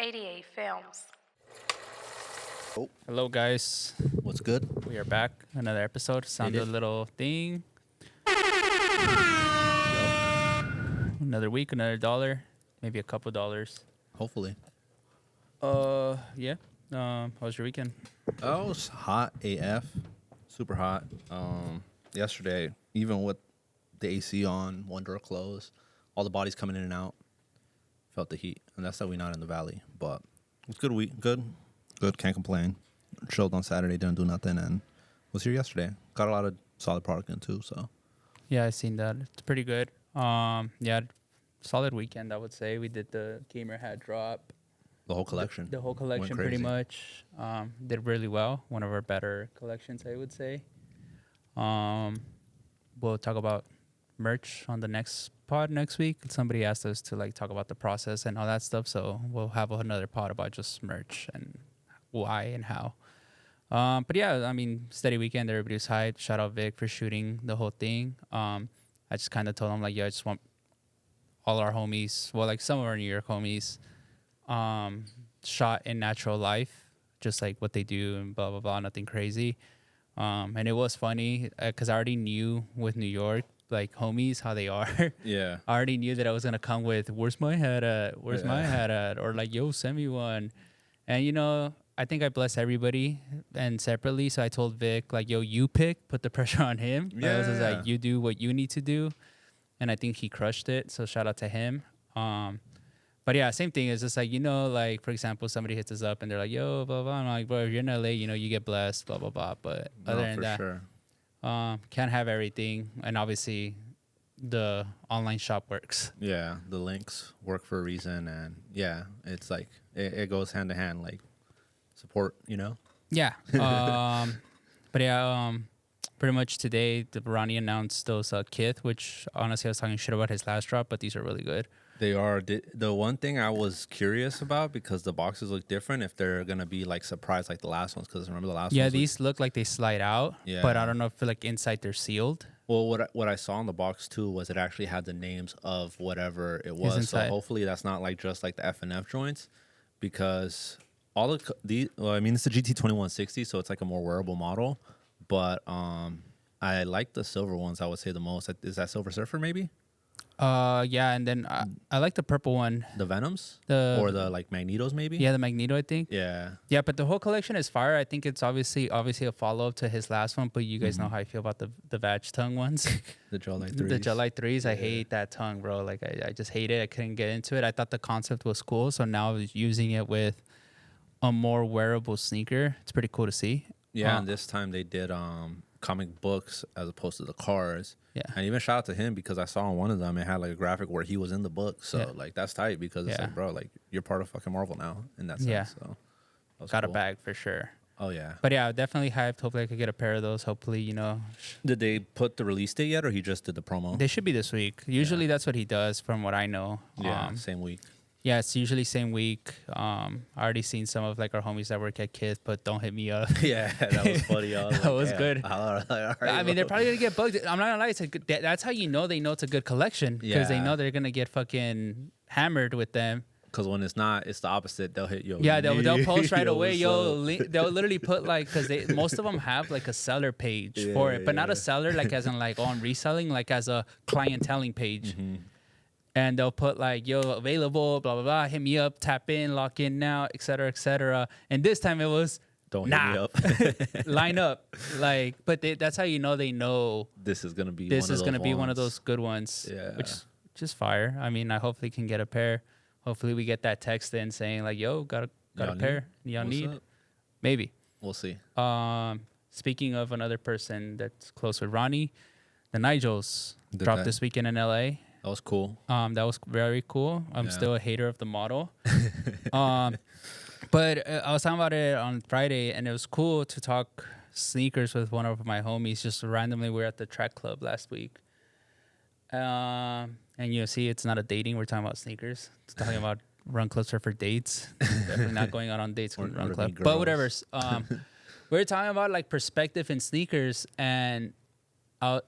88 Films. Oh, Hello, guys. what's good? We are back. Another episode. Sound a is. little thing. Another week, another dollar, maybe a couple dollars. Hopefully. Yeah. How was your weekend? Oh, it was hot AF, super hot. Yesterday, even with the AC on, one door closed, all the bodies coming in and out, felt the heat, and that's that we not in the valley. But it was a good week, good. Can't complain. Chilled on Saturday, didn't do nothing, and was here yesterday. Got a lot of solid product in too. So Yeah, I seen that. It's pretty good. Yeah, solid weekend, I would say. We did the gamer hat drop. the whole collection, The whole collection, went pretty crazy. much. Did really well. One of our better collections, I would say. We'll talk about merch on the next pod next week. Somebody asked us to talk about the process and all that stuff, so we'll have another pod about just merch and why and how. But yeah, I mean, steady weekend. Everybody was hyped. Shout out Vic for shooting the whole thing. I just kind of told him I just want all our homies, some of our New York homies, shot in natural life, just like what they do and blah blah blah, nothing crazy. And it was funny because I already knew with New York, homies, how they are. Yeah. I already knew that I was gonna come with "Where's my hat at? Where's my hat at?" or "Yo, send me one." And I think I blessed everybody and separately. So I told Vic, "Yo, you pick." Put the pressure on him. I was just "You do what you need to do," and I think he crushed it. So shout out to him. But yeah, same thing. It's just for example, somebody hits us up and they're like, "Yo, blah blah." I'm like, "Bro, if you're in LA, you get blessed, blah blah blah." But other than that, sure. can't have everything. And obviously, the online shop works. Yeah, the links work for a reason, and yeah, it's it goes hand to hand, support, Yeah. But yeah, pretty much today, Ronnie announced those kith, which honestly I was talking shit about his last drop, but these are really good. They are. The one thing I was curious about, because the boxes look different, if they're gonna be surprised like the last ones, because remember the last ones? Yeah, these look like they slide out, Yeah. but I don't know if inside they're sealed. Well, what I saw in the box too was it actually had the names of whatever it was. So inside. hopefully that's not just the F and F joints, because all it's the GT2160, so it's a more wearable model. But I like the silver ones. I would say the most. Is that Silver Surfer maybe? Yeah, and then I like the purple one. The Venoms? The Or the Magnetos maybe? Yeah, the Magneto, I think. Yeah. Yeah, but the whole collection is fire. I think it's obviously a follow up to his last one. But you guys know how I feel about the Vag tongue ones. The Gel Light 3s. The Gel Light 3s. I hate that tongue, bro. I just hate it. I couldn't get into it. I thought the concept was cool, so now I was using it with a more wearable sneaker. It's pretty cool to see. Yeah, and this time they did comic books as opposed to the cars. Yeah. And even shout out to him, because I saw on one of them it had a graphic where he was in the book. So that's tight, because it's bro, you're part of fucking Marvel now in that sense. Yeah. So that was Got cool. a bag for sure. Oh yeah. But yeah, definitely hyped. Hopefully I could get a pair of those. Hopefully, Did they put the release date yet, or he just did the promo? they should be this week. Usually that's what he does from what I know. Yeah, same week. Yeah, it's usually same week. I already seen some of our homies that work at Kith, but don't hit me up. Yeah, that was funny. That was good. All right, I mean, they're probably gonna get bugged. I'm not gonna lie. That's how they know it's a good collection, because they Yeah. know they're gonna get fucking hammered with them. because when it's not, it's the opposite. They'll hit you. Yeah, they'll post right away. what's up? They'll literally put because most of them have a seller page for it, but not a seller as in on reselling, as a clienteling page. Mm-hmm. And they'll put yo, available, blah blah blah. Hit me up, tap in, lock in now, etc. etc. And this time it was Don't nah. hit me up. Line up, but that's how they know This is gonna be. this one is of gonna those be one of ones. those good ones. Yeah. Which is fire. I mean, I hopefully can get a pair. Hopefully we get that text in saying yo, got Y'all a pair. Y'all What's need. up? Maybe. We'll see. Speaking of another person that's close with Ronnie, the Nigels Did dropped that. this weekend in LA. That was cool. That was very cool. I'm Yeah. still a hater of the model. But I was talking about it on Friday, and it was cool to talk sneakers with one of my homies. Just randomly, we were at the track club last week. And see, it's not a dating. We're talking about sneakers. It's talking about run clubs are for dates. Definitely not going out on dates with Or run to club. meet But whatever. girls. We were talking about perspective in sneakers, and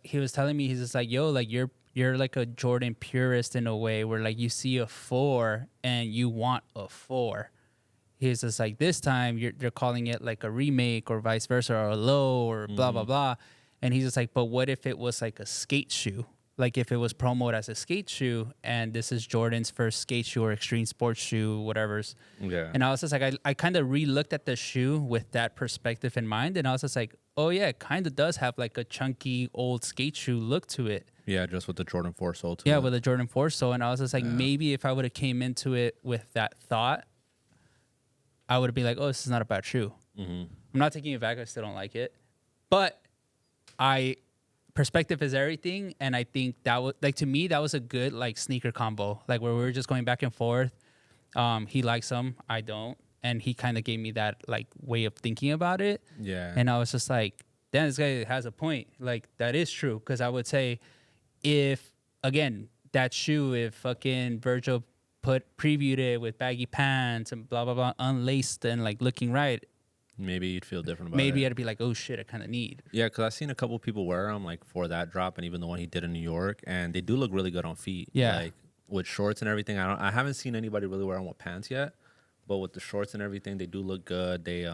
he was telling me, he's just yo, you're a Jordan purist in a way where you see a 4 and you want a 4. he's just like, this time they're calling it like a remake or vice versa or a low or blah blah blah, and he's just like, but what if it was like a skate shoe? Like if it was promoted as a skate shoe, and this is Jordan's first skate shoe or extreme sports shoe, whatever's. Yeah. And I was just like, I kind of re-looked at the shoe with that perspective in mind, and I was just like, oh yeah, it kind of does have like a chunky old skate shoe look to it. Yeah, just with the Jordan 4 sole too. Yeah, with a Jordan 4 sole, and I was just like, maybe if I would have came into it with that thought, I would have been like, oh, this is not a bad shoe. I'm not taking it back. I still don't like it, but perspective is everything, and I think that was like, to me, that was a good like sneaker combo, like where we were just going back and forth. He likes them, I don't, and he kind of gave me that like way of thinking about it. Yeah. And I was just like, damn, this guy has a point. Like that is true, because I would say, if again that shoe, if fucking Virgil previewed it with baggy pants and blah blah blah, unlaced and like looking right, maybe you'd feel different about maybe it. I'd be like, oh shit, I kind of need. Yeah, because I've seen a couple people wear them like for that drop, and even the one he did in New York, and they do look really good on feet. Yeah, like with shorts and everything. I haven't seen anybody really wear them with pants yet, but with the shorts and everything, they do look good. They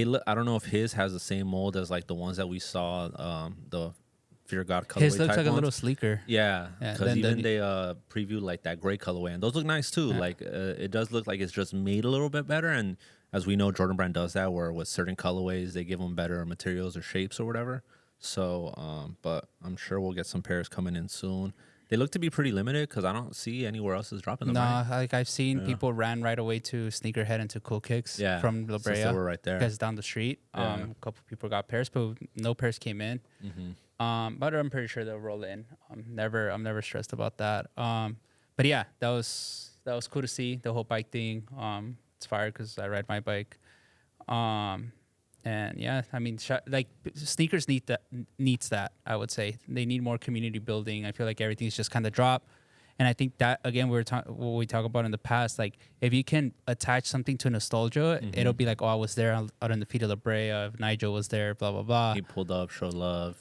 look. I don't know if his has the same mold as like the ones that we saw. The Fear God colorway. His looks type like ones. a little sleeker. Yeah, because even they previewed like that gray colorway, and those look nice too. Yeah. Like it does look like it's just made a little bit better, and as we know, Jordan Brand does that, where with certain colorways they give them better materials or shapes or whatever. So, but I'm sure we'll get some pairs coming in soon. They look to be pretty limited because I don't see anywhere else is dropping them. Nah, right? like I've seen people ran right away to Sneakerhead and to Cool Kicks from La Brea. Since they were right there. Because down the street, a couple people got pairs, but no pairs came in. But I'm pretty sure they'll roll in. I'm never stressed about that. But yeah, that was cool to see the whole bike thing. It's fire because I ride my bike. And yeah, I mean, like sneakers needs that. I would say they need more community building. I feel like everything's just kind of dropped, and I think that again what we talk about in the past. Like if you can attach something to nostalgia, it'll be like, oh, I was there out on the feet of La Brea. Nigel was there. Blah blah blah. He pulled up, showed love.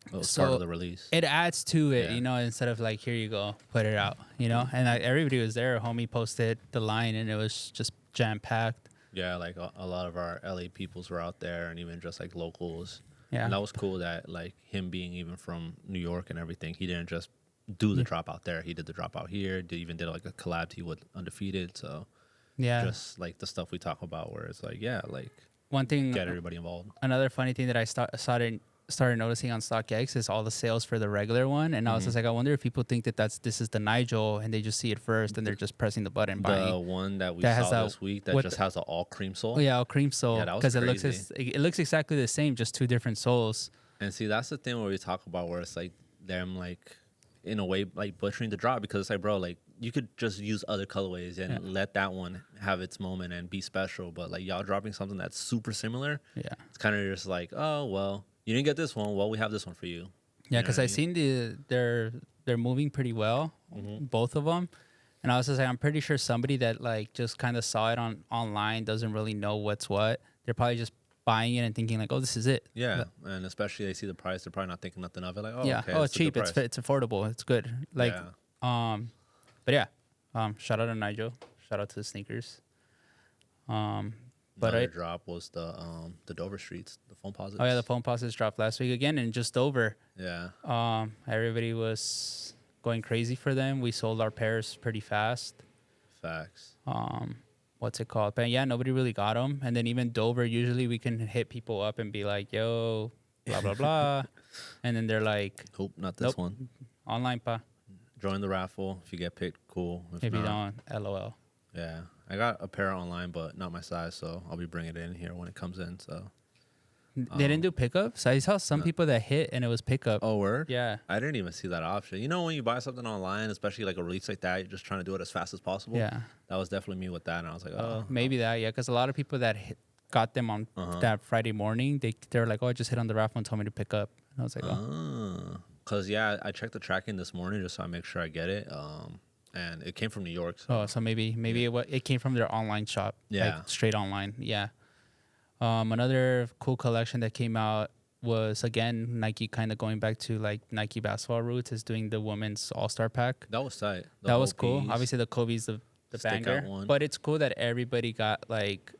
It was So part of the release. It adds to it, Yeah. you know, instead of like, here you go, put it out, you know. And everybody was there. Homie posted the line, and it was just jam packed. Yeah, like a lot of our LA peoples were out there, and even just like locals. Yeah. And that was cool that like him being even from New York and everything, he didn't just do the drop out there. He did the drop out here. Did like a collab he with Undefeated. So Yeah. just like the stuff we talk about where it's like, yeah, like One thing, get everybody involved. another funny thing that I started noticing on StockX is all the sales for the regular one, and I was just like, I wonder if people think that this is the Nigel, and they just see it first, and they're just pressing the button buying. The one that we That has saw that- this week that what just has an all cream sole. Oh yeah, cream sole. Yeah, that was because crazy. it looks exactly the same, just two different soles. And see, that's the thing where we talk about where it's like them like in a way like butchering the drop, because it's like, bro, like you could just use other colorways and let that one have its moment and be special. But like y'all dropping something that's super similar, Yeah. it's kind of just like, oh well, you didn't get this one. Well, we have this one for you. Yeah, You know because what I I seen they're moving pretty well, both of them, and I was just like, I'm pretty sure somebody that like just kind of saw it online doesn't really know what's what. They're probably just buying it and thinking like, oh, this is it. Yeah, and especially they see the price, they're probably not thinking nothing of it. Like, oh, Yeah. okay, Oh, it's it's a good cheap. price. It's affordable. It's good. Like, Yeah. but yeah, shout out to Nigel. Shout out to the sneakers. But Another drop was the Dover Streets, the foam posits. Oh yeah, the phone posits dropped last week again, and just over. Yeah. Everybody was going crazy for them. We sold our pairs pretty fast. Facts. What's it called? But yeah, nobody really got them. And then even Dover, usually we can hit people up and be like, yo, blah, blah, blah. And then they're like, Hope not this Nope. one. online pa. Join the raffle. If you get picked, cool. If you not, don't, LOL. Yeah. I got a pair online, but not my size, so I'll be bringing it in here when it comes in. So. They didn't do pickups? I saw some people that hit and it was pickup. Oh, word? Yeah. I didn't even see that option. You know, when you buy something online, especially like a release like that, you're just trying to do it as fast as possible. Yeah. That was definitely me with that, and I was like, oh, Maybe that, yeah. Because a lot of people that got them on that Friday morning, they were like, oh, I just hit on the raffle and told me to pick up. And I was like, oh. Because yeah, I checked the tracking this morning just so I make sure I get it. And it came from New York. So. Oh, so maybe it came from their online shop. Yeah. Like straight online. Yeah. Another cool collection that came out was, again, Nike kind of going back to like Nike basketball roots, is doing the women's All-Star pack. That was tight. That was cool. piece. Obviously, the Kobe's the Stick out banger. one. But it's cool that everybody got like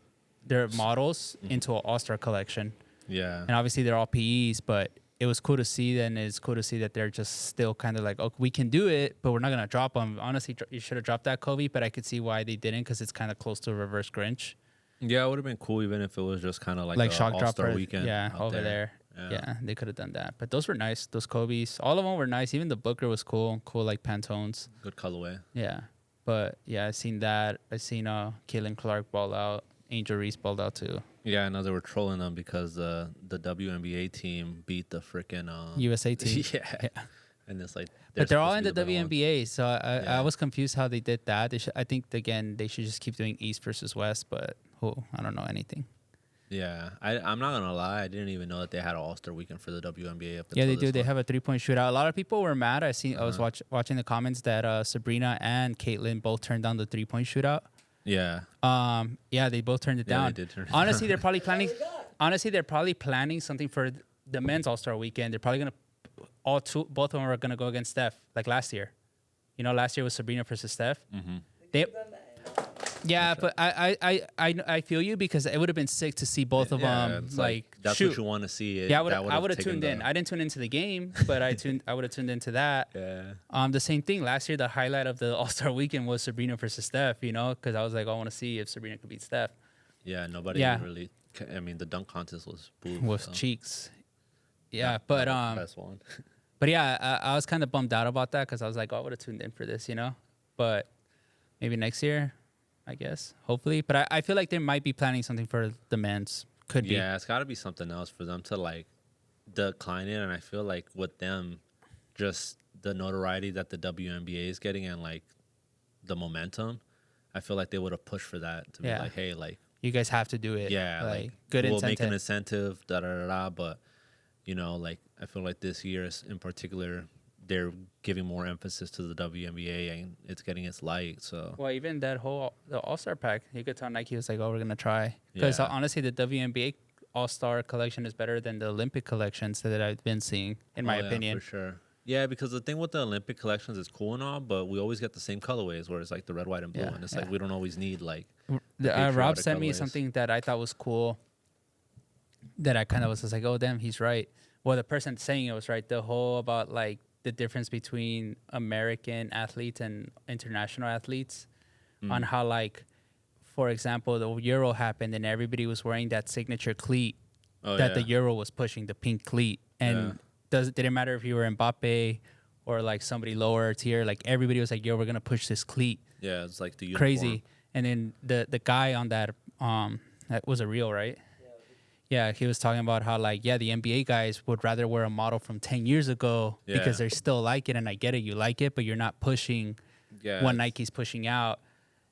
their models into an all-star collection. Yeah. And obviously they're all PEs, but it was cool to see. Then it's cool to see that they're just still kind of like, oh, we can do it, but we're not gonna drop them. Honestly, you should have dropped that Kobe, but I could see why they didn't because it's kind of close to a reverse Grinch. Yeah, it would have been cool even if it was just kind of like a shock all-star dropper, weekend. yeah, out over there. Yeah, they could have done that. But those were nice. Those Kobe's, all of them were nice. Even the Booker was cool like Pantones. Good colorway. Yeah, but yeah, I seen that. I seen Kaylin Clark ball out. Angel Reese balled out too. Yeah, I know they were trolling them because the WNBA team beat the freaking USA team. yeah. And it's like, but they're all in the supposed to be better WNBA, so I was confused how they did that. I think again they should just keep doing East versus West, but I don't know anything. Yeah, I'm not gonna lie, I didn't even know that they had an All-Star weekend for the WNBA. Yeah, they do. They have a 3-point shootout. A lot of people were mad. I was watching the comments that Sabrina and Caitlin both turned down the 3-point shootout. Yeah. Yeah, they both turned it down. They did turn it Honestly, down. they're probably planning. Honestly, they're probably planning something for the men's All-Star weekend. They're probably both of them are gonna go against Steph, like last year. You know, last year was Sabrina versus Steph. Mm-hmm. Yeah, but I feel you because it would have been sick to see both of them like that's shoot. what you want to see. Yeah, I would have tuned in. I didn't tune into the game, but I would have tuned into that. Yeah. The same thing last year. The highlight of the All-Star weekend was Sabrina versus Steph. You know, because I was like, I want to see if Sabrina could beat Steph. Yeah, nobody really. I mean, the dunk contest was boom. With cheeks. Yeah, but best one. But yeah, I was kind of bummed out about that because I was like, oh, I would have tuned in for this, you know. But maybe next year, I guess, hopefully. But I feel like they might be planning something for the men's. Could be. Yeah, it's got to be something else for them to like decline it. And I feel like with them, just the notoriety that the WNBA is getting and like the momentum, I feel like they would have pushed for that to be like, hey, like you guys have to do it. Yeah, like good we'll incentive. make an incentive, da da da da. But you know, like I feel like this year in particular, they're giving more emphasis to the WNBA and it's getting its light. So well, even the All-Star pack, you could tell Nike was like, "Oh, we're gonna try." Because honestly, the WNBA All-Star collection is better than the Olympic collections that I've been seeing, in my opinion. For sure. Yeah, because the thing with the Olympic collections is cool and all, but we always get the same colorways, where it's like the red, white, and blue, and it's like we don't always need like. Rob sent me something that I thought was cool. That I kind of was just like, "Oh, damn, he's right." Well, the person saying it was right. The whole about like the difference between American athletes and international athletes, on how like, for example, the Euro happened and everybody was wearing that signature cleat the Euro was pushing, the pink cleat, and didn't matter if you were Mbappe or like somebody lower tier, like everybody was like, "Yo, we're gonna push this cleat." Yeah, it's like the uniform. Crazy. And then the guy on that was a reel, right? Yeah, he was talking about how like, the NBA guys would rather wear a model from 10 years ago because they still like it, and I get it, you like it, but you're not pushing what Nike's pushing out.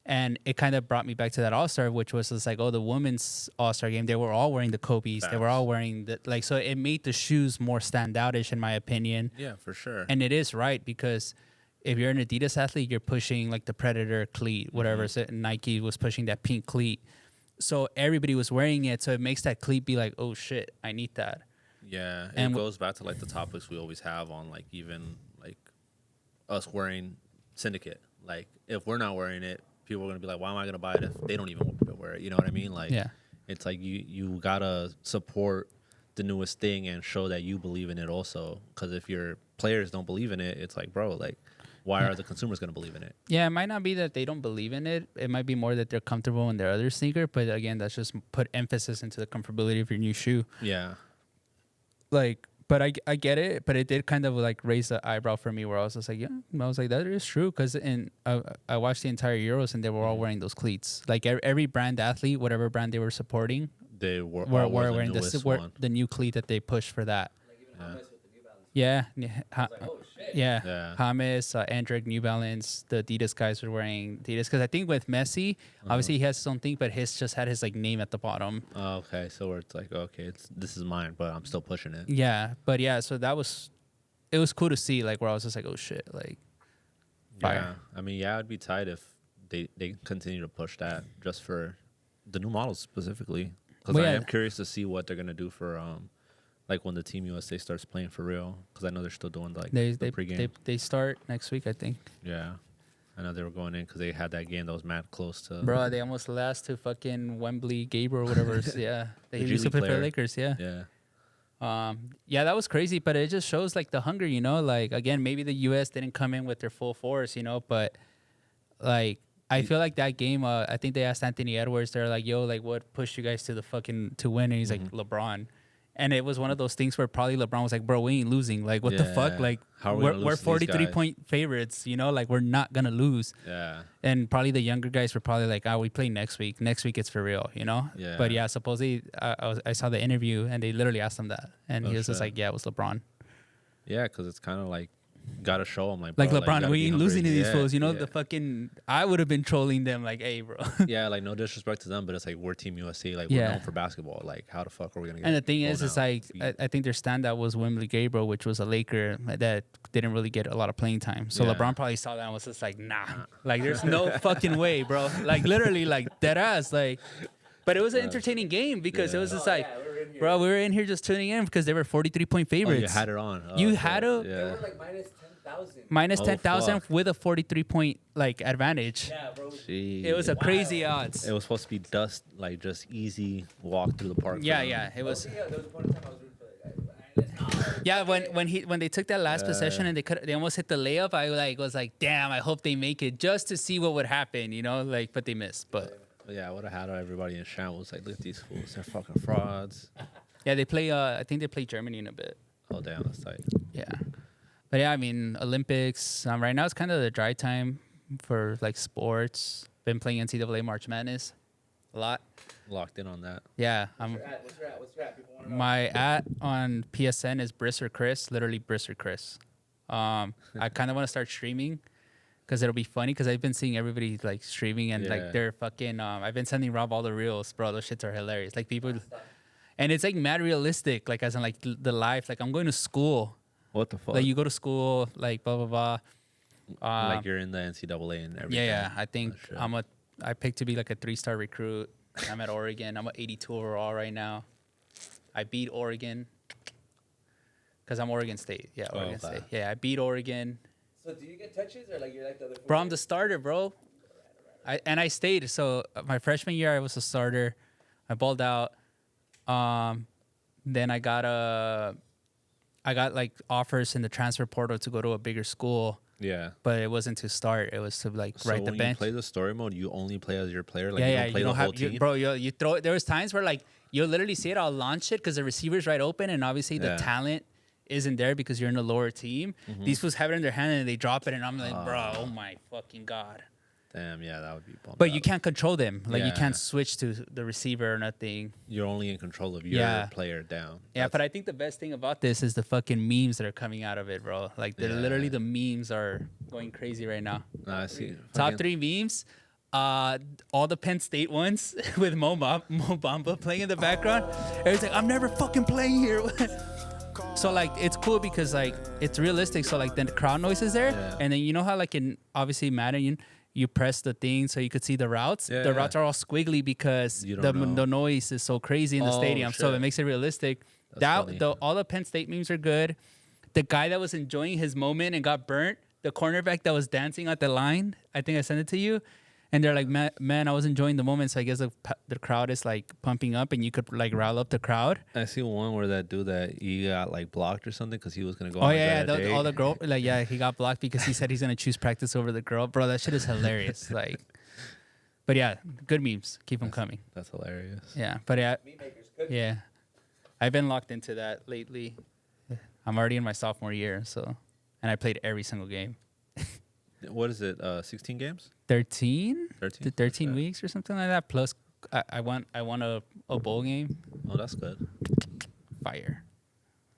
And it kind of brought me back to that All-Star, which was just like, the women's All-Star game, they were all wearing the Kobe's. Facts. They were all wearing so it made the shoes more standoutish, in my opinion. Yeah, for sure. And it is right, because if you're an Adidas athlete, you're pushing like the Predator cleat, whatever. So Nike was pushing that pink cleat. So everybody was wearing it. So it makes that cleat be like, oh shit, I need that. Yeah. And it goes back to like the topics we always have on like even like us wearing Syndicate. Like if we're not wearing it, people are going to be like, why am I going to buy it if they don't even wear it? You know what I mean? Like, it's like you got to support the newest thing and show that you believe in it also. Because if your players don't believe in it, it's like, bro, like, why are the consumers going to believe in it? Yeah, it might not be that they don't believe in it. It might be more that they're comfortable in their other sneaker. But again, that's just put emphasis into the comfortability of your new shoe. Yeah. Like, but I get it. But it did kind of like raise the eyebrow for me, where I was just like, I was like, that is true. Because I watched the entire Euros and they were all wearing those cleats. Like every brand athlete, whatever brand they were supporting, they were wearing the new cleat that they pushed for that. Like even James with the New Balance. Yeah. I was like, oh shit. Yeah. James, Andrick, New Balance, the Adidas guys were wearing Adidas. Because I think with Messi, obviously he has his own thing, but his just had his like name at the bottom. Oh, okay. So where it's like, okay, this is mine, but I'm still pushing it. Yeah. But so it was cool to see, like, where I was just like, oh shit, like, fire. Yeah. I mean, it'd be tight if they continue to push that just for the new models specifically. Because I am curious to see what they're going to do for like when the Team USA starts playing for real, because I know they're still doing like the pregame. They start next week, I think. Yeah. I know they were going in because they had that game that was mad close to. Bro, they almost lost to fucking Wembley Gabriel or whatever. Yeah, they The G used to League play for the player. Lakers. Yeah. Yeah. Yeah, that was crazy, but it just shows like the hunger, you know. Like again, maybe the U.S. didn't come in with their full force, you know, but like I feel like that game. I think they asked Anthony Edwards. They're like, "Yo, like, what pushed you guys to the fucking to win?" And he's like, "LeBron." And it was one of those things where probably LeBron was like, "Bro, we ain't losing. Like, what the fuck? Yeah. Like, How are we gonna lose we're to these 43 guys?" point favorites. You know, like we're not gonna lose." Yeah. And probably the younger guys were probably like, "Oh, we play next week. Next week it's for real." You know. Yeah. But yeah, supposedly I saw the interview and they literally asked him that, and Oh, he was just shit. like, "Yeah, it was LeBron." Yeah, because it's kind of like gotta show them Like bro, LeBron, gotta we be ain't hungry. losing to these Yeah, fools. You know, yeah. the fucking I would have been trolling them like, "Hey, bro." Yeah, like no disrespect to them, but it's like we're Team USA. Like Yeah. we're known for basketball. Like how the fuck are we gonna get? And the thing blown is, it's out? like I think their standout was Wembley Gabriel, which was a Laker that didn't really get a lot of playing time. So Yeah. LeBron probably saw that and was just like, "Nah, like there's no fucking way, bro." Like literally, like dead ass, like. But it was an entertaining game because it was just like, yeah, we were in here. bro, we were in here just tuning in because they were 43-point Oh, favorites. you had it on. Oh, You shit. had a- They Yeah. were like minus 10,000. Minus Oh, 10,000 fuck. with a 43-point like advantage. Yeah, bro. Jeez. It was a Wow. crazy odds. It was supposed to be dust, like just easy walk through the park. for Yeah, them. yeah, it was. Yeah, there was one time I was rooting for the guy. Let's go. Yeah, when they took that last possession and they almost hit the layup, I like was like, damn, I hope they make it just to see what would happen, you know, like, but they missed. But Yeah, I would have had everybody in shambles. Like, look at these fools. They're fucking frauds. yeah, they play. I think they play Germany in a bit. Oh, damn, that's tight. Yeah, but yeah, I mean Olympics. Right now it's kind of the dry time for like sports. Been playing NCAA March Madness a lot. Locked in on that. Yeah, I'm. What's your at? What's your at? People want to know. My at on PSN is Brisser Chris, literally Brisser Chris. I kind of want to start streaming because it'll be funny because I've been seeing everybody like streaming and Yeah. like they're fucking. I've been sending Rob all the reels, bro. Those shits are hilarious. Like people, and it's like mad realistic. Like as in like the life. Like I'm going to school. What the fuck? Like you go to school. Like blah blah blah. like you're in the NCAA and everything. Yeah, yeah. I think shit. I picked to be like a 3-star recruit. I'm at Oregon. I'm at 82 overall right now. I beat Oregon because I'm Oregon State. Yeah, Oh, Oregon okay. State. Yeah, I beat Oregon. So do you get touches or like you're like the other? Bro, I'm the starter, bro. I stayed. So my freshman year, I was a starter. I balled out. Then I got like offers in the transfer portal to go to a bigger school, Yeah. but it wasn't to start. It was to like So write the when bench. you play the story mode, you only play as your player. Like Yeah, you yeah. don't play You the don't whole have, you, team. bro. You throw. There was times where like you'll literally see it. I'll launch it because the receiver's right open, and obviously the Yeah. talent isn't there because you're in the lower team. Mm-hmm. These fools have it in their hand and they drop it, and I'm like, bro, oh my fucking god. Damn, yeah, that would be bummed But you out. can't control them. Like you Yeah. can't switch to the receiver or nothing. You're only in control of your Yeah. player down. Yeah, but I think the best thing about this is the fucking memes that are coming out of it, bro. Like they're Yeah. literally the memes are going crazy right now. Nah, I see. Top Fucking- 3 memes. All the Penn State ones with Mo Bamba playing in the background. It's like I'm never fucking playing here. So like it's cool because like it's realistic. So like then the crowd noise is there, Yeah. and then you know how like in obviously Madden you press the thing so you could see the routes. Yeah, The yeah. routes are all squiggly because You the don't know. noise is so crazy in the Oh, stadium. So shit. it makes it realistic. That's funny. All the Penn State memes are good. The guy that was enjoying his moment and got burnt, the cornerback that was dancing at the line, I think I sent it to you. And they're like, man, I was enjoying the moment. So I guess the crowd is like pumping up and you could like rile up the crowd. I see one where that dude that he got like blocked or something because he was gonna go. Oh on yeah, that yeah. date. All the girl, like yeah, he got blocked because he said he's gonna choose practice over the girl. Bro, that shit is hilarious. Like, but yeah, good memes. Keep them coming. That's hilarious. Yeah, but yeah, Meat makers cook. yeah. I've been locked into that lately. I'm already in my sophomore year, so and I played every single game. What is it? 16 games? 13? 13? 13 Okay. weeks or something like that. Plus, I won a bowl game. Oh, that's good. Fire.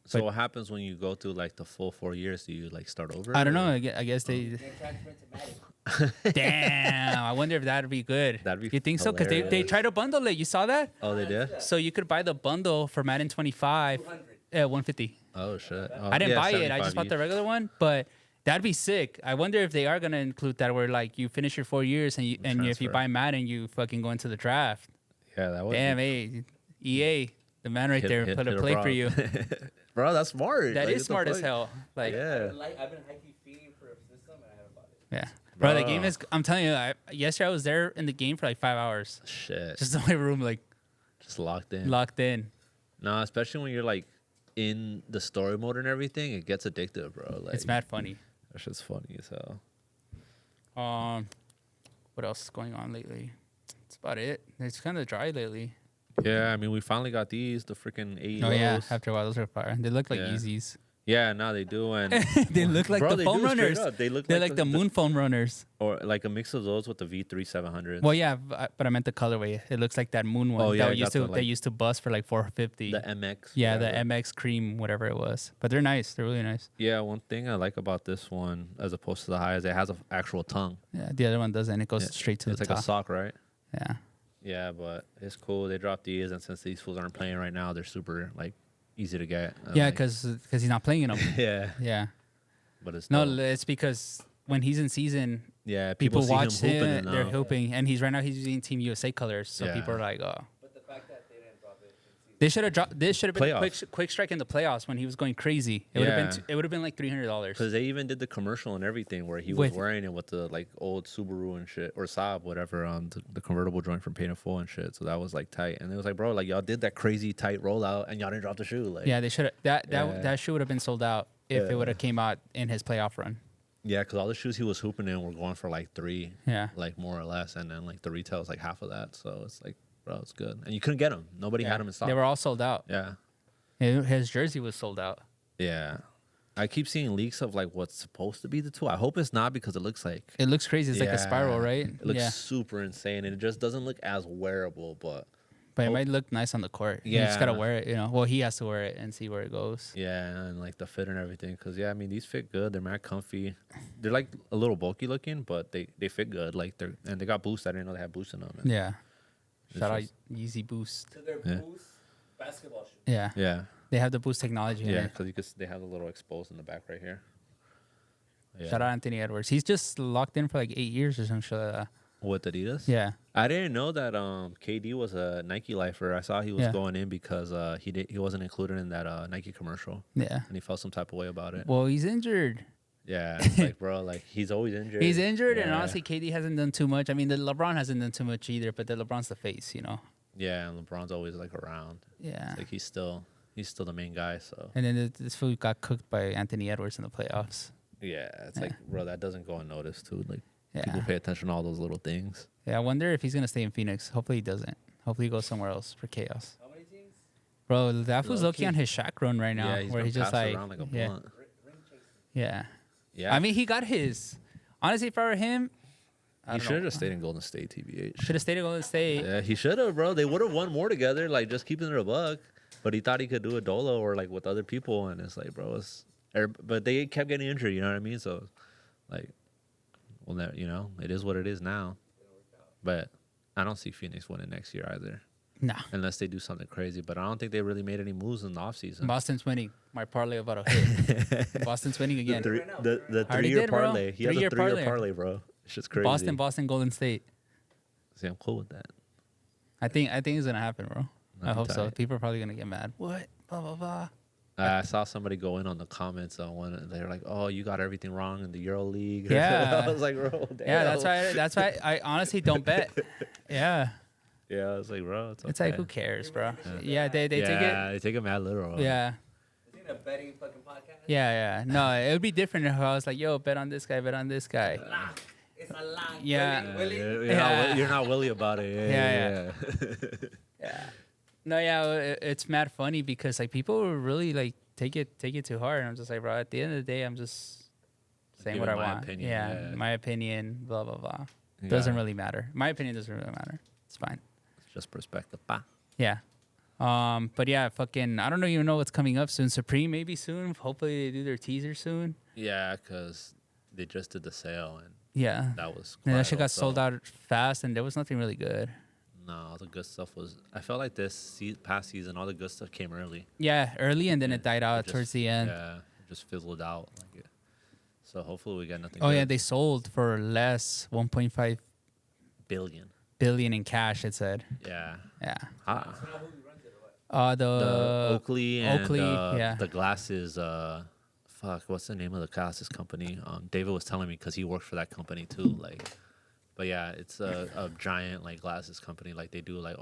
So But- what happens when you go through like the full 4 years? Do you like start over? I don't know. or- I guess they. Then transfer into Madden. Damn. I wonder if that'd be good. That'd be You think so? Because they hilarious. tried to bundle it. You saw that? Oh, they did? So you could buy the bundle for Madden 25 200. at 150. Oh shit! Oh, I didn't yeah, buy it. I 75 just bought the each. regular one. But that'd be sick. I wonder if they are gonna include that where like you finish your 4 years and if you Transfer. buy Madden you fucking go into the draft. Yeah, that would. Damn, hey, EA, the man right there put a play for you. Bro, that's smart. That Like, is what the smart as fuck? hell. Like Yeah. I've been high-key fiending for a system and I haven't bought it. yeah. Bro, the game is. I'm telling you, yesterday I was there in the game for like 5 hours, shit. just in my room, like Just locked in. locked in. No, especially when you're like in the story mode and everything, it gets addictive, bro. Like It's mad funny. that shit's funny as hell. What else is going on lately? That's about it. It's kind of dry lately. Yeah, I mean, we finally got these, the freaking AEOs. Oh yeah, after a while those are fire. They look like Yeah. Yeezys. Yeah, no, they do, and They look like bro, the they foam do, straight runners. up. They look They're like the moon foam runners. or like a mix of those with the V3 700s. Well, yeah, but I meant the colorway. It looks like that moon one. Oh, yeah, that I got the, they like- used to bust for like 450. the MX. Yeah, whatever. the MX cream, whatever it was. But they're nice. They're really nice. Yeah, one thing I like about this one, as opposed to the high, is it has an actual tongue. Yeah, the other one doesn't. It goes Yeah, straight to It's the like top. a sock, right? Yeah. Yeah, but it's cool. They dropped these, and since these fools aren't playing right now, they're super like easy to get. And, Yeah, like, because he's not playing in them. yeah, Yeah. but it's No, dope. it's because when he's in season, Yeah, people see watch him hooping him. and They're now. hooping, and he's using Team USA colors. So Yeah. people are like, oh. But the fact that they didn't drop it in season. They should have dropped. This should have been a Playoffs. quick strike in the playoffs when he was going crazy. It would have Yeah. been. It would have been like $300. Because they even did the commercial and everything where he was With- wearing it with the like old Subaru and shit, or Saab, whatever, on the convertible joint from Paint in Full and shit. So that was like tight. And it was like, bro, like y'all did that crazy tight rollout and y'all didn't drop the shoe. Like, Yeah, they should have. Yeah. That shoe would have been sold out if Yeah. it would have came out in his playoff run. yeah, because all the shoes he was hooping in were going for like $3, Yeah. like more or less, and then like the retail is like half of that. So it's like, bro, it's good, and you couldn't get them. Nobody Yeah. had them in stock. They were all sold out. yeah, His jersey was sold out. yeah. I keep seeing leaks of like what's supposed to be the tool. I hope it's not because it looks like It looks crazy. It's like a spiral, Yeah. right? It looks Yeah. super insane, and it just doesn't look as wearable, but. But it might look nice on the court. You just Yeah. gotta wear it, Well, he has to wear it and see where it goes. Yeah, and like the fit and everything. Cause yeah, I mean these fit good. They're mad comfy. They're like a little bulky looking, but they fit good. Like they got boost. I didn't know they had boost in them. And Yeah. it's Shout out just- Yeezy Boost. So they're Yeah. Boost basketball shoes. Yeah. Yeah, They have the Boost technology in yeah. it. Cause you could they have a little exposed in the back right here. Yeah. Shout out Anthony Edwards. He's just locked in for like 8 years or some shit like that. With Adidas. Yeah. I didn't know that KD was a Nike lifer. I saw he was Yeah. going in because he wasn't included in that Nike commercial, Yeah. and he felt some type of way about it. Well, he's injured. Yeah, it's like bro, like he's always injured. He's injured, and Yeah. honestly, KD hasn't done too much. I mean, the LeBron hasn't done too much either, but the LeBron's the face, Yeah, and LeBron's always like around. Yeah. It's like he's still the main guy. So And then this fool got cooked by Anthony Edwards in the playoffs. yeah, it's Yeah. like bro, that doesn't go unnoticed too. Like Yeah. people pay attention to all those little things. Yeah, I wonder if he's gonna stay in Phoenix. Hopefully he doesn't. Hopefully he goes somewhere else for chaos. How many teams? Bro, that fool's Low-key. low-key on his Shaq run right now, Yeah, he's where been he's just passed like, around like a yeah, blunt. Ring chasing. yeah. Yeah, I mean, he got his. Honestly, if I were him, he should have just stayed in Golden State. TBH. Should have stayed at Golden State. Yeah, he should have, bro. They would have won more together, like just keeping it a buck. But he thought he could do a dolo or like with other people, and it's like, bro, but they kept getting injured. You know what I mean? So, like, well, that it is what it is now. But I don't see Phoenix winning next year either, Nah. unless they do something crazy. But I don't think they really made any moves in the offseason. Boston's winning. My parlay about to hit. Boston's winning again. The Already 3-year did, bro. parlay. He has a 3-year 3-year parlay. parlay, bro. It's just crazy. Boston, Golden State. See, I'm cool with that. I think it's gonna happen, bro. I That'd be hope so. tight. People are probably gonna get mad. What? Blah blah blah. I saw somebody go in on the comments on one. And they're like, "Oh, you got everything wrong in the Euro League." Yeah. I was like, "Bro, damn." Yeah, that's why I honestly don't bet. Yeah. Yeah, I was like, "Bro, it's okay." It's like who cares, bro? Yeah, they take it. Yeah, they take it mad literal. Yeah. Is it a betting fucking podcast? Yeah. No, it would be different if I was like, yo, bet on this guy, bet on this guy. Lock. It's a lock. Yeah. Willie. You're not Willy about it. Yeah, Yeah. Yeah. No, yeah, it's mad funny because like people really like take it too hard. And I'm just like, bro, at the end of the day, I'm just saying what I Giving my want. opinion, Yeah, yeah. my opinion, blah blah blah. Yeah. Doesn't really matter. My opinion doesn't really matter. It's fine. It's just perspective. Pa. Yeah. But yeah, fucking, I don't even know what's coming up soon. Supreme maybe soon. Hopefully they do their teaser soon. Yeah, because they just did the sale and Yeah. that was. And that quiet shit got also. sold out fast, and there was nothing really good. No, all the good stuff was. I felt like this past season, all the good stuff came early. Yeah, early, and then it died out Just- towards the end. Yeah, it just fizzled out. Like it. So hopefully we get nothing. Oh good. yeah, they sold for less, 1.5 billion. billion in cash. It said. Yeah. Yeah. Ah. So now who runs it or what? The The Oakley and Oakley, yeah. the glasses. fuck, what's the name of the glasses company? David was telling me because he worked for that company too. Like, but yeah, it's a giant like glasses company. Like they do like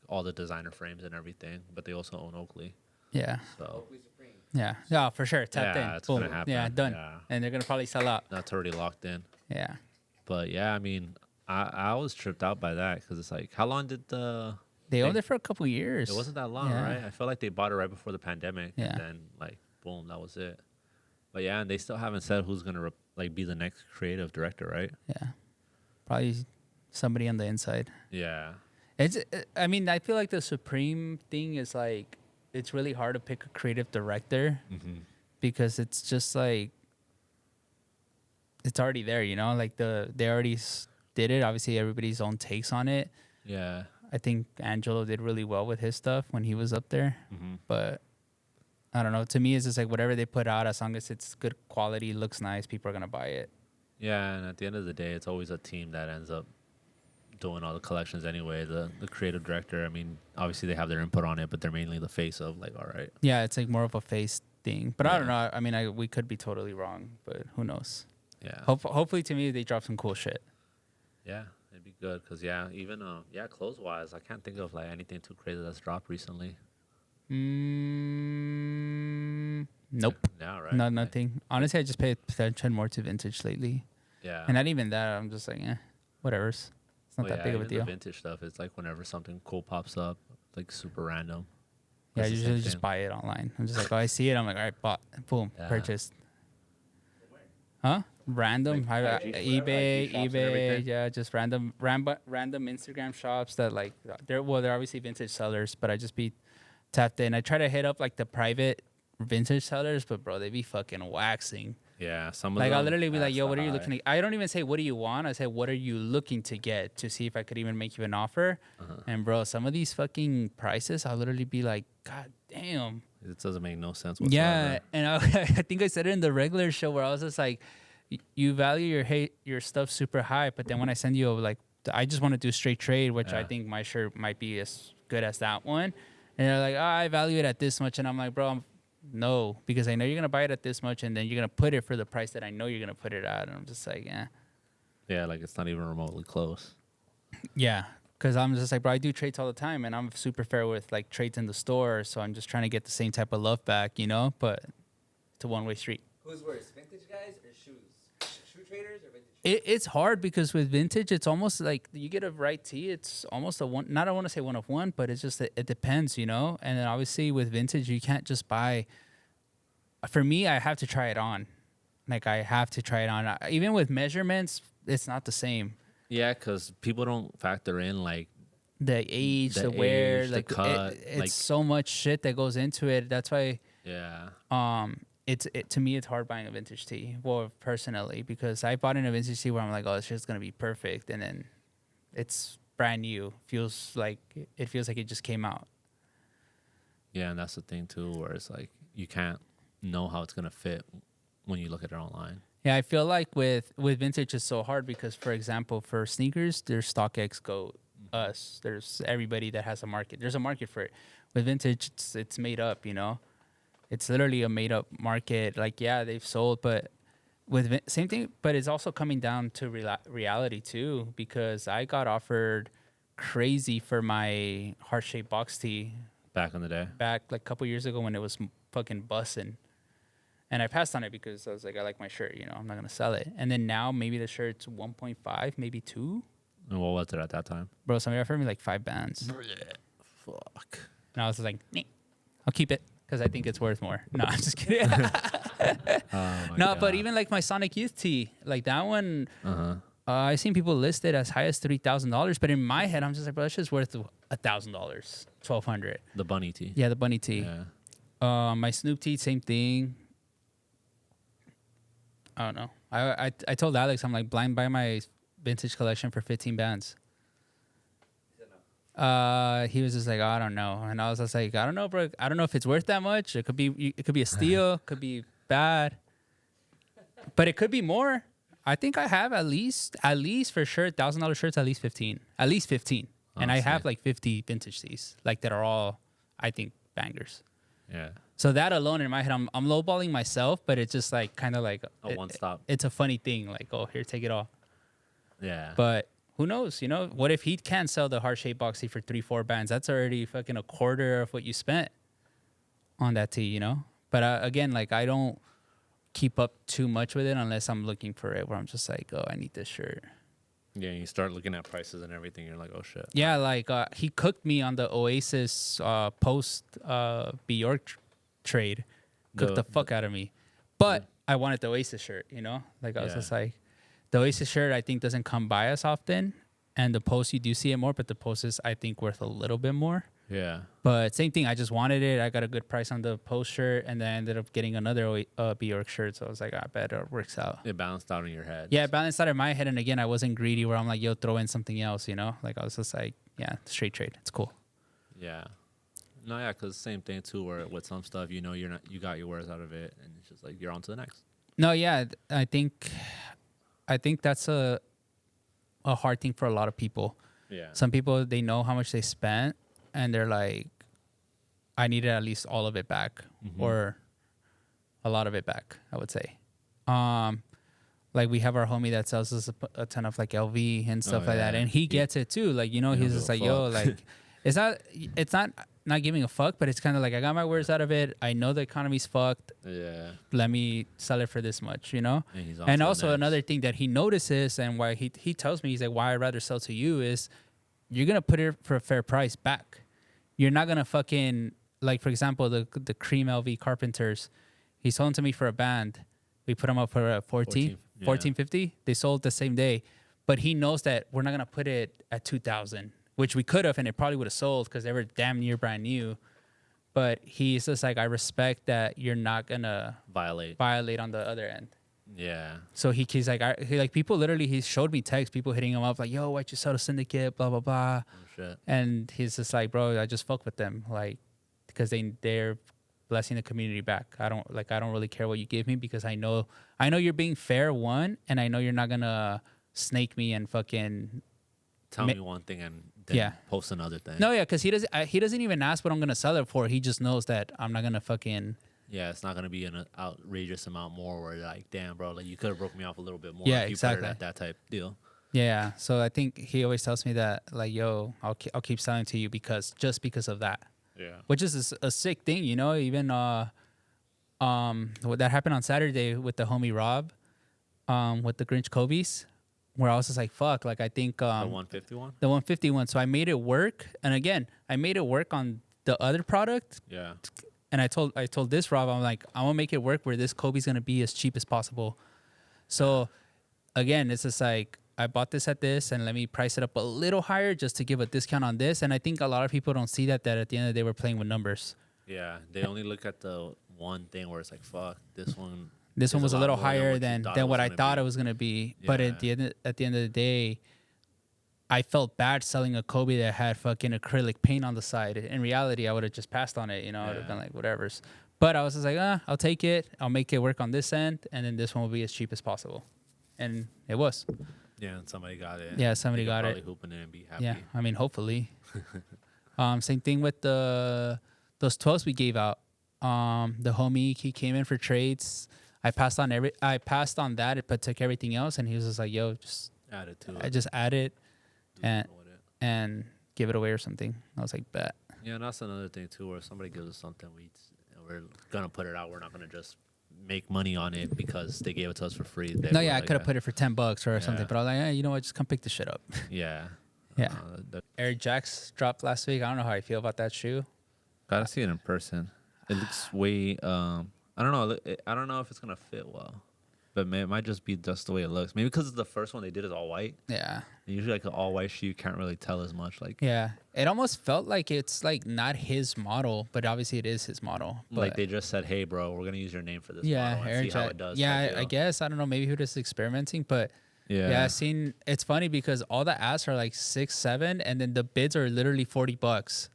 all the designer frames and everything. But they also own Oakley. Yeah. So Oakley Supreme. Yeah. Yeah, for sure. Tapped in. it's Boom. gonna happen. Yeah, done. Yeah. And they're gonna probably sell out. That's already locked in. Yeah. But yeah, I mean, I was tripped out by that because it's like, how long did They owned it for a couple years. It wasn't that long, Yeah. right? I felt like they bought it right before the pandemic, Yeah. and then like boom, that was it. But yeah, and they still haven't said who's gonna like be the next creative director, right? Yeah. Probably somebody on the inside. Yeah, I mean, I feel like the Supreme thing is like, it's really hard to pick a creative director because it's just like, it's already there, you know? Like they already did it. Obviously, everybody's own takes on it. yeah. I think Angelo did really well with his stuff when he was up there. But I don't know. To me, it's just like whatever they put out, as long as it's good quality, looks nice, people are going to buy it. Yeah, and at the end of the day, it's always a team that ends up doing all the collections anyway. The creative director, I mean, obviously they have their input on it, but they're mainly the face of like, all right. Yeah, it's like more of a face thing. But I don't Yeah. know. I mean, we could be totally wrong, but who knows? Yeah. Hopefully, to me, they drop some cool shit. Yeah, it'd be good because even clothes wise, I can't think of like anything too crazy that's dropped recently. Nope. Yeah, right. No, nothing. Honestly, I just pay attention more to vintage lately. Yeah. And not even that. I'm just like, whatever's. It's not that big of a even the deal. vintage stuff, it's like whenever something cool pops up, like super random. Yeah, I It's the usually same just thing. buy it online. I'm just like, oh, I see it. I'm like, all right, bought. Boom, Yeah. purchased. Huh? Random. Like IG shops and eBay. everything? Yeah, just random Instagram shops that like, they're obviously vintage sellers, but I just be tapped in. I try to hit up like the private vintage sellers, but bro, they be fucking waxing. Yeah, some of Like them. I'll literally be like, that's yo, the what are you high. looking to? I don't even say what do you want. I say what are you looking to get to see if I could even make you an offer. And bro, some of these fucking prices, I'll literally be like, God damn. It doesn't make no sense whatsoever. Yeah, and I think I said it in the regular show where I was just like, you value your stuff super high, but then when I send you like, I just want to do straight trade, which I Yeah. think my shirt might be as good as that one. And they're like, I value it at this much, and I'm like, bro, no, because I know you're gonna buy it at this much, and then you're gonna put it for the price that I know you're gonna put it at, and I'm just like, Yeah, like it's not even remotely close. yeah, because I'm just like, bro, I do trades all the time, and I'm super fair with like trades in the store, so I'm just trying to get the same type of love back, you know. But it's a one-way street. Who's worse, vintage guys or shoes? Shoe traders or vintage? It's hard because with vintage, it's almost like you get a right tee. It's almost a one. Not I want to say one of one, but it's just it depends, you know. And then obviously with vintage, you can't just buy. For me, I have to try it on. Like I have to try it on. Even with measurements, it's not the same. Yeah, because people don't factor in like The age, The the wear, age, the like cut, it's like- so much shit that goes into it. That's why. yeah. To me it's hard buying a vintage tee. Well, personally, because I bought in a vintage tee where I'm like, oh, it's just gonna be perfect, and then it's brand new. It feels like it just came out. Yeah, and that's the thing too, where it's like you can't know how it's gonna fit when you look at it online. Yeah, I feel like with vintage it's so hard because, for example, for sneakers, there's StockX, Go, us. There's everybody that has a market. There's a market for it. With vintage, it's made up. You know, it's literally a made up market. Like, yeah, they've sold, but with same thing. But it's also coming down to reality too, because I got offered crazy for my heart shaped box tee Back in the day. back like a couple years ago when it was fucking bussin'. And I passed on it because I was like, I like my shirt, you know, I'm not gonna sell it. And then now maybe the shirt's 1.5, maybe 2. And what was it at that time? Bro, somebody offered me like 5 bands. Fuck. And I was like, nah, I'll keep it because I think it's worth more. No, I'm just kidding. No, but even like my Sonic Youth tee, like that one, I've seen people list it as high as $3,000. But in my head, I'm just like, bro, that shit's worth $1,000, $1,200. the bunny tee. Yeah, the bunny tee. Yeah. My Snoop tee, same thing. I don't know. I told Alex, I'm like, blind buy my vintage collection for 15 bands. He was just like, oh, I don't know. And I was just like, I don't know, bro. I don't know if it's worth that much. It could be a steal, could be bad. But it could be more. I think I have at least for sure $1,000 shirts, at least 15. At least 15. And I have Honestly. like 50 vintage tees, like that are all, I think, bangers. Yeah. So that alone in my head, I'm lowballing myself, but it's just like kind of like A one stop. It's a funny thing, like, oh, here, take it all. Yeah. But who knows? You know, what if he can sell the heart shaped box tee for 3-4 bands? That's already fucking a quarter of what you spent on that tee, you know. But again, like, I don't keep up too much with it unless I'm looking for it, where I'm just like, oh, I need this shirt. Yeah, you start looking at prices and everything. You're like, oh shit. Yeah, like he cooked me on the Oasis post Bjork trade. Cooked the fuck out of me. But I wanted the Oasis shirt, you know? Like, I was just like, the Oasis shirt, I think, doesn't come by us often. And the post, you do see it more, but the post is, I think, worth a little bit more. Yeah. But same thing, I just wanted it. I got a good price on the post shirt, and then I ended up getting another Bjork shirt. So I was like, I bet it works out. It balanced out in your head. Yeah, it balanced out in my head. And again, I wasn't greedy where I'm like, yo, throw in something else, you know? Like, I was just like, yeah, straight trade. It's cool. Yeah. No, yeah, because same thing too. Where with some stuff, you know, you got your wares out of it, and it's just like you're on to the next. No, yeah, I think that's a hard thing for a lot of people. Yeah. Some people, they know how much they spent, and they're like, I needed at least all of it back, or a lot of it back, I would say. Like, we have our homie that sells us a ton of like LV and stuff like that, and he gets it too. Like, you know, he's just like, yo, like, it's not giving a fuck, but it's kind of like, I got my words out of it. I know the economy's fucked. Yeah. Let me sell it for this much, you know? And also another thing that he notices, and why he tells me, he's like, why I'd rather sell to you is you're going to put it for a fair price back. You're not going to fucking, like, for example, the cream LV Carpenters, he sold them to me for a band. We put them up for 1450. They sold the same day. But he knows that we're not going to put it at 2,000. Which we could have, and it probably would have sold because they were damn near brand new. But he's just like, I respect that you're not gonna violate on the other end. Yeah. So he's like, people literally, he showed me texts, people hitting him up like, yo, why'd you sell the syndicate, blah blah blah. Oh, shit. And he's just like, bro, I just fuck with them, like, because they're blessing the community back. I don't really care what you give me, because I know you're being fair, one, and I know you're not gonna snake me and fucking tell me one thing and then post another thing. No, yeah, because he doesn't even ask what I'm gonna sell it for. He just knows that I'm not gonna fucking. Yeah, it's not gonna be an outrageous amount more. Where like, damn, bro, like you could have broke me off a little bit more. Yeah, if you exactly. put it at that type deal. Yeah, so I think he always tells me that, like, yo, I'll keep selling to you because of that. Yeah. Which is a sick thing, you know. Even what that happened on Saturday with the homie Rob, with the Grinch Kobe's. Where I was just like, fuck, like, I think the 151. The 151. So I made it work, and again, I made it work on the other product. Yeah. And I told this Rob, I'm like, I'm gonna make it work where this Kobe's gonna be as cheap as possible. So again, it's just like, I bought this at this, and let me price it up a little higher just to give a discount on this. And I think a lot of people don't see that at the end of the day we're playing with numbers. Yeah, they only look at the one thing where it's like, fuck, this one. This one was a little higher than what I thought it was going to be. Yeah. But at the end of the day, I felt bad selling a Kobe that had fucking acrylic paint on the side. In reality, I would have just passed on it. You know, I would have been like, whatever's. But I was just like, I'll take it. I'll make it work on this end. And then this one will be as cheap as possible. And it was. Yeah, and somebody got it. Yeah, somebody got probably it. Hooping it and be happy. Yeah, I mean, hopefully. Same thing with those 12s we gave out. The homie, he came in for trades. I passed on that, but took everything else, and he was just like, "Yo, just add it to it. I just add it, and give it away or something." I was like, "Bet." Yeah, and that's another thing too, where somebody gives us something, we're gonna put it out. We're not gonna just make money on it because they gave it to us for free. No, yeah, I could have put it for $10 or something, but I was like, you know what? Just come pick the shit up. Yeah. Yeah. Air Jacks dropped last week. I don't know how I feel about that shoe. Gotta see it in person. It looks way. I don't know. I don't know if it's gonna fit well, but it might just be just the way it looks. Maybe because the first one they did is all white. Yeah. And usually, like an all white shoe, you can't really tell as much. Like. Yeah, it almost felt like it's like not his model, but obviously it is his model. But like they just said, "Hey, bro, we're gonna use your name for this yeah, model and see how it does." Yeah, I guess I don't know. Maybe he was just experimenting, but. Yeah, I've seen. It's funny because all the asks are like 6, 7, and then the bids are literally $40.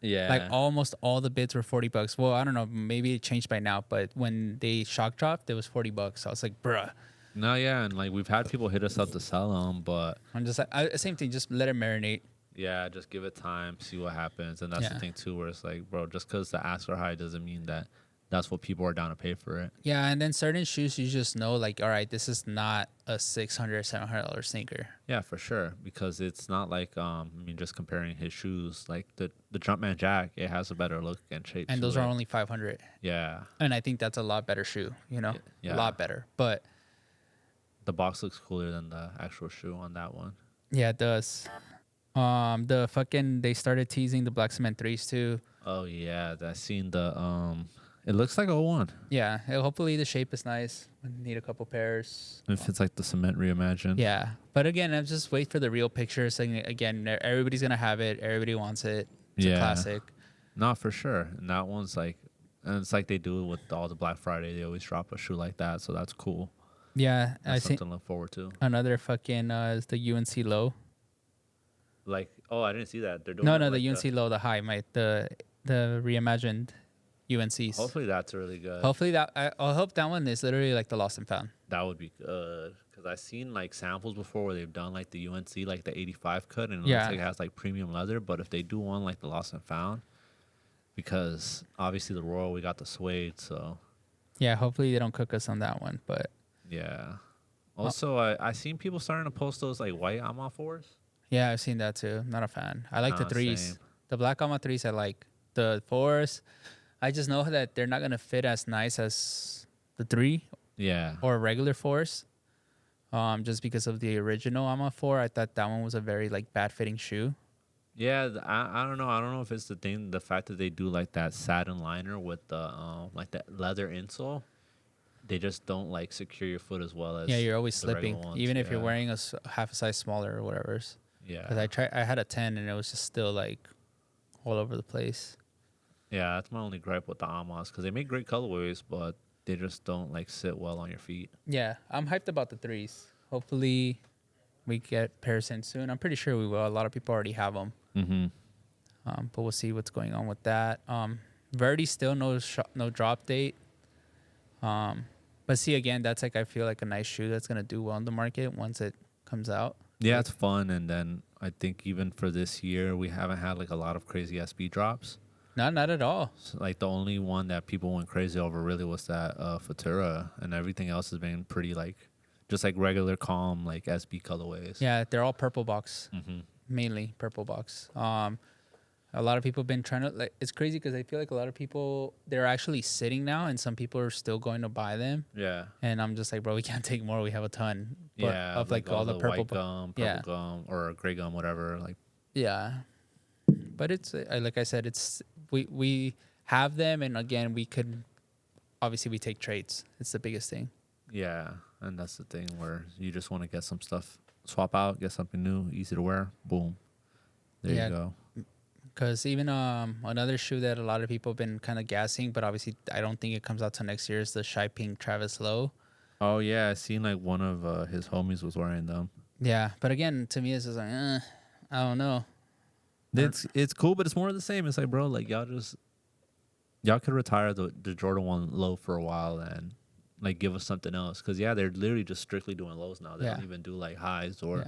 Yeah, like almost all the bids were $40. Well, I don't know, maybe it changed by now, but when they shock dropped, it was $40. I was like, bruh. No, yeah, and like we've had people hit us up to sell them, but I'm just like, same thing. Just let it marinate. Yeah, just give it time, see what happens, and that's the thing too, where it's like, bro, just because the asks are high doesn't mean that that's what people are down to pay for it. Yeah, and then certain shoes you just know, like, all right, this is not a $600, $700 sneaker. Yeah, for sure, because it's not like I mean, just comparing his shoes, like the Jumpman Jack, it has a better look and shape. And those are only 500. Yeah, and I think that's a lot better shoe. You know, a lot better. But the box looks cooler than the actual shoe on that one. Yeah, it does. They started teasing the Black Cement 3s too. Oh yeah, I seen the it looks like a one. Yeah, hopefully the shape is nice. I need a couple pairs. If it's like the cement reimagined. Yeah, but again, I'm just wait for the real pictures. And again, everybody's gonna have it. Everybody wants it. It's a classic. Not for sure. And that one's like, and it's like they do it with all the Black Friday. They always drop a shoe like that, so that's cool. Yeah, that's something to look forward to. Another is the UNC Low. Like, oh, I didn't see that. They're doing the like UNC Low, the high, the reimagined UNCs. Hopefully that's really good. Hopefully I hope that one is literally like the Lost and Found. That would be good, because I've seen like samples before where they've done like the UNC, like the 85 cut, and it looks like it has like premium leather. But if they do one like the Lost and Found, because obviously the Royal, we got the suede, so yeah, hopefully they don't cook us on that one. But yeah. Also, I seen people starting to post those like white Ama 4s. Yeah, I've seen that too. Not a fan. I like the 3s. Same. The black Ama 3s I like. The 4s, I just know that they're not going to fit as nice as the 3 or regular 4s. Just because of the original Ama 4, I thought that one was a very like bad fitting shoe. Yeah, I don't know. I don't know if it's the fact that they do like that satin liner with the like that leather insole. They just don't like secure your foot as well as you're always slipping, even if you're wearing half a size smaller or whatever. Yeah, because I had a 10 and it was just still like all over the place. Yeah, that's my only gripe with the Amas, because they make great colorways, but they just don't like sit well on your feet. Yeah, I'm hyped about the 3s. Hopefully, we get pairs in soon. I'm pretty sure we will. A lot of people already have them. Mm-hmm. But we'll see what's going on with that. Verdi still no drop date. But see, again, that's like I feel like a nice shoe that's gonna do well in the market once it comes out. Yeah, it's fun, and then I think even for this year, we haven't had like a lot of crazy SB drops. Not at all. So, like the only one that people went crazy over really was that Futura, and everything else has been pretty like just like regular calm like SB colorways. Yeah, they're all purple box, mainly purple box. A lot of people have been trying to like. It's crazy because I feel like a lot of people they're actually sitting now, and some people are still going to buy them. Yeah. And I'm just like, bro, we can't take more. We have a ton. But of like all the purple gum, gum, or gray gum, whatever. Like. Yeah. But it's like I said, it's we have them, and again, we could obviously we take trades. It's the biggest thing. Yeah, and that's the thing where you just want to get some stuff, swap out, get something new, easy to wear. Boom. There you go. Because even another shoe that a lot of people have been kind of gassing, but obviously I don't think it comes out till next year, is the Shy Pink Travis Lowe. Oh, yeah. I seen like one of his homies was wearing them. Yeah. But again, to me, it's just like, I don't know. It's cool, but it's more of the same. It's like, bro, like y'all could retire the Jordan 1 low for a while and like give us something else. Because, yeah, they're literally just strictly doing lows now. They don't even do like highs or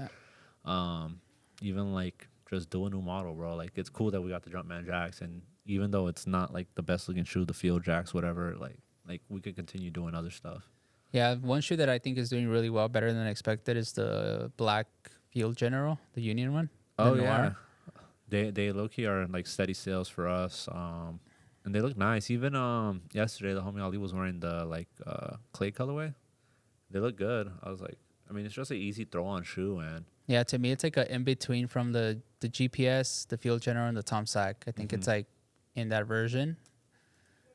even like just do a new model, bro. Like, it's cool that we got the Jumpman Jacks, and even though it's not like the best looking shoe, the Field Jacks, whatever, like we could continue doing other stuff. Yeah, one shoe that I think is doing really well, better than expected, is the black Field General, the Union one. Oh yeah, they low key are like steady sales for us, and they look nice. Even yesterday, the homie Ali was wearing the like clay colorway. They look good. I was like, I mean, it's just an easy throw on shoe, and yeah, to me, it's like a in between from the GPS, the Field General, and the Tom Sack. I think it's like in that version.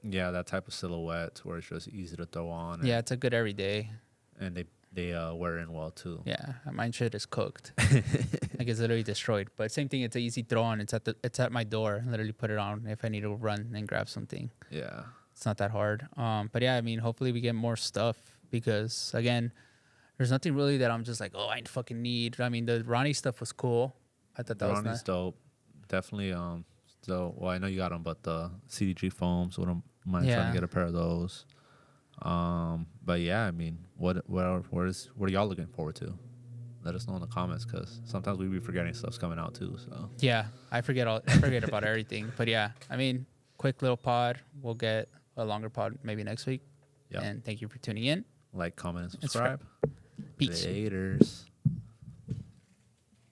Yeah, that type of silhouette where it's just easy to throw on. Yeah, it's a good everyday. And they wear in well too. Yeah, mine shit is cooked. Like it's literally destroyed. But same thing, it's an easy throw on. It's at my door. I literally put it on if I need to run and grab something. Yeah, it's not that hard. But yeah, I mean, hopefully we get more stuff, because again, there's nothing really that I'm just like, oh, I fucking need. I mean, the Ronnie stuff was cool. I thought that was nice. Ronnie's dope. Definitely. So, well, I know you got them, but the CDG foams, what am I trying to get a pair of those? But yeah, I mean, what are y'all looking forward to? let us know in the comments, because sometimes we be forgetting stuff's coming out too. So Yeah, I forget about everything. But yeah, I mean, quick little pod. We'll get a longer pod maybe next week. yeah, And thank you for tuning in. like, comment, and subscribe. Peace. Laters.